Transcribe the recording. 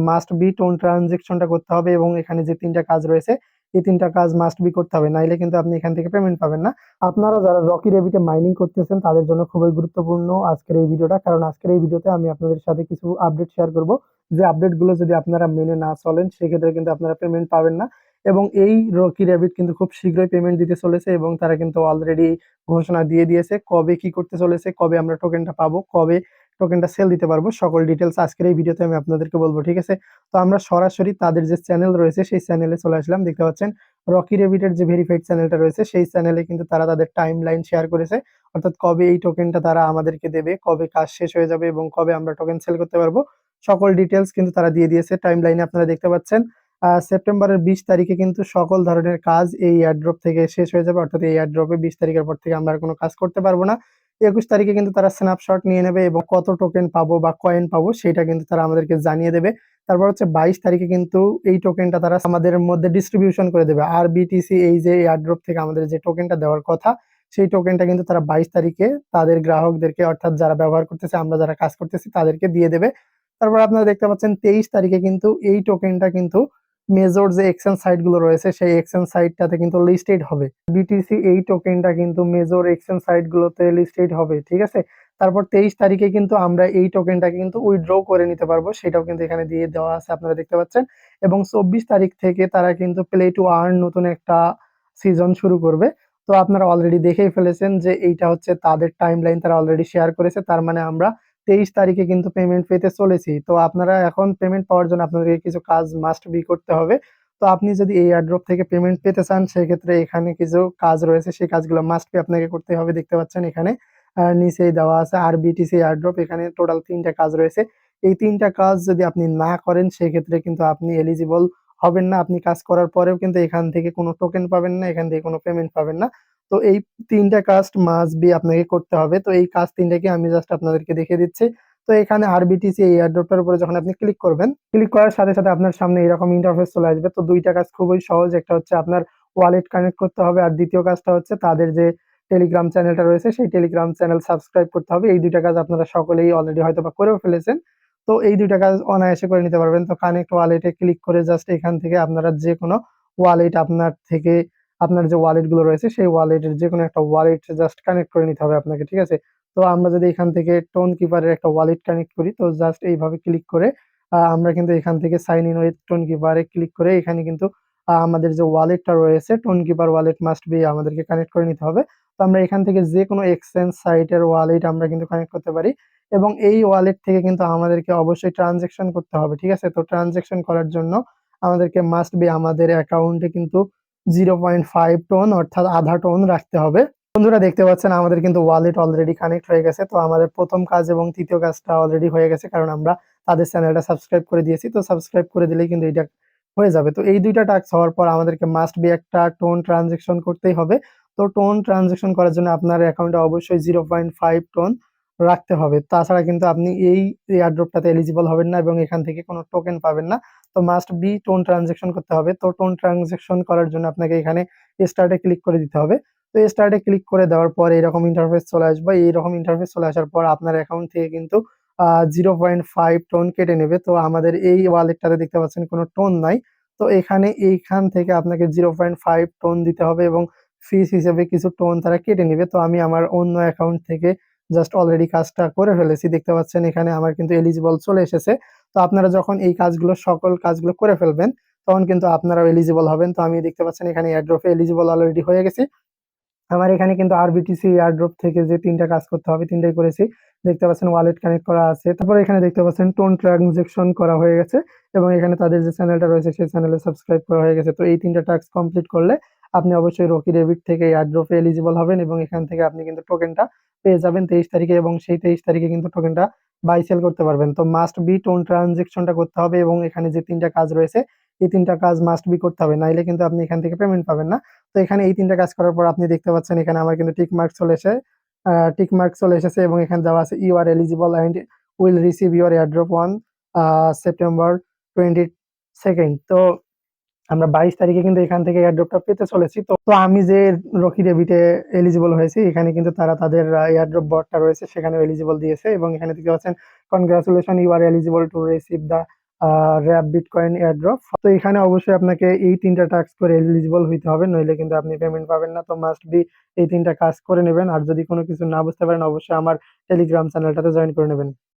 Must be tone ট্রানজেকশনটা করতে হবে এবং এখানে যে ৩টা কাজ রয়েছে এই ৩টা কাজ মাস্ট বি করতে হবে, নাইলে কিন্তু আপনি এখান থেকে পেমেন্ট পাবেন না। আপনারা যারা রকি রেবিটে মাইনিং করতেছেন তাদের জন্য খুবই গুরুত্বপূর্ণ আজকের এই ভিডিওটা, কারণ আজকের এই ভিডিওতে আমি আপনাদের সাথে কিছু আপডেট শেয়ার করব। যে আপডেট গুলো যদি আপনারা মেনে না চলেন সেক্ষেত্রে কিন্তু আপনারা পেমেন্ট পাবেন না। এবং এই রকি রেবিট কিন্তু খুব শীঘ্রই পেমেন্ট দিতে চলেছে এবং তারা কিন্তু অলরেডি ঘোষণা দিয়ে দিয়েছে কবে কি করতে চলেছে, কবে আমরা টোকেনটা পাবো, কবে টোকেনটা সেল দিতে পারবো, সকল ডিটেলস আজকের এই ভিডিওতে আমি আপনাদেরকে বলবো। ঠিক আছে, তো আমরা সরাসরি তাদের যে চ্যানেল রয়েছে সেই চ্যানেলে চলে আসলাম। দেখতে পাচ্ছেন রকি রেবিটের যে ভেরিফাইড চ্যানেলটা রয়েছে সেই চ্যানেলে কিন্তু তারা তাদের টাইম লাইন শেয়ার করেছে, অর্থাৎ কবে এই টোকেনটা তারা আমাদেরকে দেবে, কবে কাজ শেষ হয়ে যাবে এবং কবে আমরা টোকেন সেল করতে পারবো, সকল ডিটেলস কিন্তু তারা দিয়ে দিয়েছে টাইম লাইনে। আপনারা দেখতে পাচ্ছেন সেপ্টেম্বরের 20 তারিখে কিন্তু সকল ধরনের কাজ এই এয়ারড্রপ থেকে শেষ হয়ে যাবে, অর্থাৎ এই এয়ারড্রপে 20 তারিখের পর থেকে আমরা আর কোনো কাজ করতে পারবো না। 21 তারিখে কিন্তু তারা স্ন্যাপশট নিয়ে নেবে এবং কত টোকেন পাবো বা কয়েন পাবো সেটা কিন্তু তারা আমাদেরকে জানিয়ে দেবে। তারপর হচ্ছে 22 তারিখে কিন্তু এই টোকেনটা তারা আমাদের মধ্যে ডিস্ট্রিবিউশন করে দেবে। আর বিটিসি এই যে এয়ারড্রপ থেকে আমাদের যে টোকেনটা দেওয়ার কথা সেই টোকেনটা কিন্তু তারা 22 তারিখে তাদের গ্রাহকদেরকে, অর্থাৎ যারা ব্যবহার করতেছে, আমরা যারা কাজ করতেছি তাদেরকে দিয়ে দেবে। তারপর আপনারা দেখতে পাচ্ছেন 23 তারিখে কিন্তু এই টোকেনটা কিন্তু মেজর যে এক্সচেঞ্জ সাইট গুলো রয়েছে সেই এক্সচেঞ্জ সাইটটাতে কিন্তু লিস্টেড হবে। বিটিসি এই টোকেনটা কিন্তু মেজর এক্সচেঞ্জ সাইট গুলোতে লিস্টেড হবে। ঠিক আছে, তারপর 23 তারিখে কিন্তু আমরা এই টোকেনটাকে কিন্তু উইথড্র করে নিতে পারবো, সেটাও কিন্তু এখানে দিয়ে দেওয়া আছে, আপনারা দেখতে পাচ্ছেন। এবং 24 তারিখ থেকে তারা কিন্তু প্লে টু আর্ন নতুন একটা সিজন শুরু করবে। তো আপনারা অলরেডি দেখেই ফেলেছেন যে এইটা হচ্ছে তাদের টাইম লাইন, তারা অলরেডি শেয়ার করেছে, তার মানে আমরা 23 তারিখে কিন্তু পেমেন্ট পেতে চলেছি। তো আপনারা এখন পেমেন্ট পাওয়ার জন্য আপনাদেরকে কিছু কাজ মাস্ট বি করতে হবে। তো আপনি যদি এই এয়ারড্রপ থেকে পেমেন্ট পেতে চান সেক্ষেত্রে এখানে কিছু কাজ রয়েছে, সেই কাজগুলো মাস্ট বি আপনাকে করতে হবে। দেখতে পাচ্ছেন এখানে নিচেই দেওয়া আছে আরবিটিসি এয়ারড্রপ, এখানে টোটাল 3টা কাজ রয়েছে। এই 3টা কাজ যদি আপনি না করেন সেক্ষেত্রে কিন্তু আপনি এলিজিবল হবেন না। আপনি কাজ করার পরেও কিন্তু এখান থেকে কোনো টোকেন পাবেন না, এখান থেকে কোনো পেমেন্ট পাবেন না। তো এই 3টা কাজ মাস্ট বি আপনাকে করতে হবে। তো এই কাজ 3টাকে আমি জাস্ট আপনাদেরকে দেখিয়ে দিচ্ছি। তো এখানে আরবিটিসি এই এয়ারড্রপটার উপরে যখন আপনি ক্লিক করবেন, ক্লিক করার সাথে সাথে আপনার সামনে এরকম ইন্টারফেস চলে আসবে। তো 2টা কাজ খুবই সহজ, একটা হচ্ছে আপনার ওয়ালেট কানেক্ট করতে হবে আর দ্বিতীয় কাজটা হচ্ছে তাদের যে টেলিগ্রাম চ্যানেলটা রয়েছে সেই টেলিগ্রাম চ্যানেল সাবস্ক্রাইব করতে হবে। এই 2টা কাজ আপনারা সকলেই অলরেডি হয়তো বা করেও ফেলেছেন। তো এই 2টা কাজ অনায়াসে করে নিতে পারবেন। তো কানেক্ট ওয়ালেটে ক্লিক করে জাস্ট এখান থেকে আপনারা যে কোনো ওয়ালেট আপনার থেকে, আপনার যে ওয়ালেট গুলো রয়েছে সেই ওয়ালেটের যে কোনো একটা ওয়ালেট জাস্ট কানেক্ট করে নিতে হবে আপনাকে। ঠিক আছে, তো আমরা যদি এখান থেকে টোন কিপারের একটা ওয়ালেট কানেক্ট করি, তো জাস্ট এইভাবে ক্লিক করে আমরা কিন্তু এখান থেকে সাইন ইন উইথ টোন কিপারে ক্লিক করে এখানে কিন্তু আমাদের যে ওয়ালেটটা রয়েছে Tonkeeper wallet must be আমাদেরকে কানেক্ট করে নিতে হবে। তো আমরা এখান থেকে যে কোনো এক্সচেঞ্জ সাইটের ওয়ালেট আমরা কিন্তু কানেক্ট করতে পারি এবং এই ওয়ালেট থেকে কিন্তু আমাদেরকে অবশ্যই ট্রানজেকশন করতে হবে। ঠিক আছে, তো ট্রানজেকশন করার জন্য আমাদেরকে মাস্ট বি আমাদের অ্যাকাউন্টে কিন্তু 0.5 টোন অর্থাৎ আধা টোন রাখতে হবে। বন্ধুরা দেখতে পাচ্ছেন আমাদের কিন্তু ওয়ালেট অলরেডি কানেক্ট হয়ে গেছে। তো আমাদের প্রথম কাজ এবং তৃতীয় কাজটা অলরেডি হয়ে গেছে, কারণ আমরা তাদের চ্যানেলটা সাবস্ক্রাইব করে দিয়েছি। তো সাবস্ক্রাইব করে দিলেই কিন্তু এটা হয়ে যাবে। তো এই 2টা টাস্ক হওয়ার পর আমাদেরকে মাস্ট বি একটা টোন ট্রানজেকশন করতেই হবে। তো টোন ট্রানজেকশন করার জন্য আপনার অ্যাকাউন্টে অবশ্যই 0.5 টোন রাখতে হবে, তাছাড়া কিন্তু আপনি এই এয়ারড্রপটাতে এলিজিবল হবেন না এবং এখান থেকে কোনো টোকেন পাবেন না। তো মাস্ট বি টোন ট্রানজেকশন করতে হবে। তো টোন ট্রানজেকশন করার জন্য আপনাকে এখানে স্টার্টে ক্লিক করে দিতে হবে। তো স্টার্টে ক্লিক করে দেওয়ার পর এরকম ইন্টারফেস চলে আসবে। এইরকম ইন্টারফেস চলে আসার পর আপনার অ্যাকাউন্ট থেকে কিন্তু 0.5 টোন কেটে নেবে। তো আমাদের এই ওয়ালেটটাতে দেখতে পাচ্ছেন কোনো টোন নাই। তো এইখান থেকে আপনাকে 0.5 টোন দিতে হবে এবং ফিস হিসেবে কিছু টোন তারা কেটে নিবে। তো আমি আমার অন্য অ্যাকাউন্ট থেকে জাস্ট অলরেডি কাজটা করে ফেলেছি। দেখতে পাচ্ছেন এখানে আমার কিন্তু এলিজিবল চলে এসেছে। তো আপনারা যখন এই কাজগুলো, সকল কাজগুলো করে ফেলবেন তখন কিন্তু আপনারাও এলিজিবল হবেন। তো আমি দেখতে পাচ্ছেন এখানে এয়ারড্রপে এলিজিবল অলরেডি হয়ে গেছি। আমার এখানে কিন্তু আরবিটিসি এয়ারড্রপ থেকে যে 3টা কাজ করতে হবে 3টাই করেছি। দেখতে পাচ্ছেন ওয়ালেট কানেক্ট করা আছে, তারপর এখানে দেখতে পাচ্ছেন টোন ট্রানজেকশন করা হয়ে গেছে এবং এখানে তাদের যে চ্যানেলটা রয়েছে সেই চ্যানেলে সাবস্ক্রাইব করা হয়ে গেছে। তো এই 3টা টাস্ক কমপ্লিট করলে আপনি অবশ্যই রকি রেবিট থেকে এয়ারড্রপে এলিজিবল হবেন এবং এখান থেকে আপনি কিন্তু টোকেনটা পেয়ে যাবেন 23 তারিখে এবং সেই 23 তারিখে কিন্তু টোকেনটা বাই সেল করতে পারবেন। তো মাস্ট বি টোন ট্রানজেকশনটা করতে হবে এবং এখানে যে 3টা কাজ রয়েছে এই 3টা কাজ মাস্ট বি করতে হবে, নাইলে কিন্তু আপনি এখান থেকে পেমেন্ট পাবেন না। তো এখানে এই 3টা কাজ করার পর আপনি দেখতে পাচ্ছেন এখানে আমার কিন্তু টিক মার্ক চলে এসেছে এবং এখানে দেওয়া আছে you are eligible and will receive your airdrop on September 22nd। তো আমরা 22 তারিখে কিন্তু এখান থেকে এয়ারড্রপটা পেতে চলেছি। তো তো আমি যে রকি ডেবিটে এলিজিবল হয়েছি এখানে কিন্তু তারা তাদের এয়ারড্রপ বটটা রয়েছে সেখানে এলিজিবল দিয়েছে এবং এখানে দেখতে পাচ্ছেন congratulation you are eligible to receive the wrap bitcoin airdrop. তো এখানে অবশ্যই আপনাকে এই ৩ টা টাস্ক করে এলিজিবল হইতে হবে। নইলে কিন্তু আপনি পেমেন্ট পাবেন না। তো মাস্ট বি এই ৩ টা কাজ করে নেবেন। আর যদি কোনো কিছু না বুঝতে পারেন অবশ্যই আমার টেলিগ্রাম চ্যানেলটাতে জয়েন করে নেবেন।